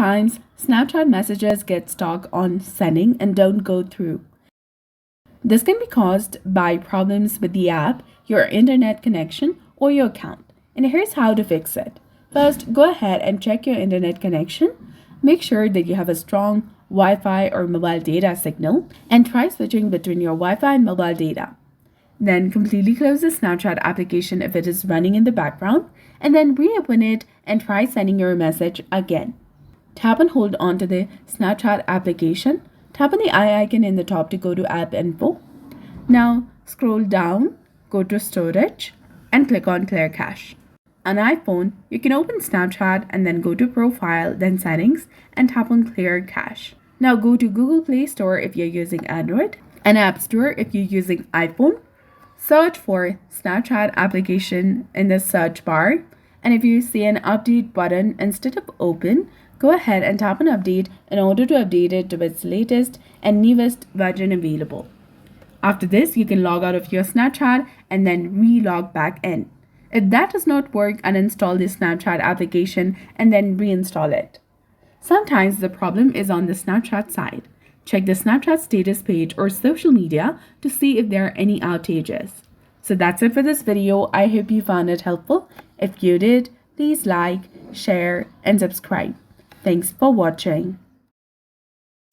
Sometimes Snapchat messages get stuck on sending and don't go through. This can be caused by problems with the app, your internet connection, or your account. And here's how to fix it. First, go ahead and check your internet connection. Make sure that you have a strong Wi-Fi or mobile data signal and try switching between your Wi-Fi and mobile data. Then completely close the Snapchat application if it is running in the background, and then reopen it and try sending your message again. Tap and hold onto the Snapchat application. Tap on the eye icon in the top to go to App Info. Now scroll down, go to Storage, and click on Clear Cache. On iPhone, you can open Snapchat and then go to Profile, then Settings, and tap on Clear Cache. Now go to Google Play Store if you're using Android, and App Store if you're using iPhone. Search for Snapchat application in the search bar, and if you see an update button instead of open, go ahead and tap on update in order to update it to its latest and newest version available. After this, you can log out of your Snapchat and then re-log back in. If that does not work, uninstall the Snapchat application and then reinstall it. Sometimes the problem is on the Snapchat side. Check the Snapchat status page or social media to see if there are any outages. So that's it for this video. I hope you found it helpful. If you did, please like, share, and subscribe. Thanks for watching.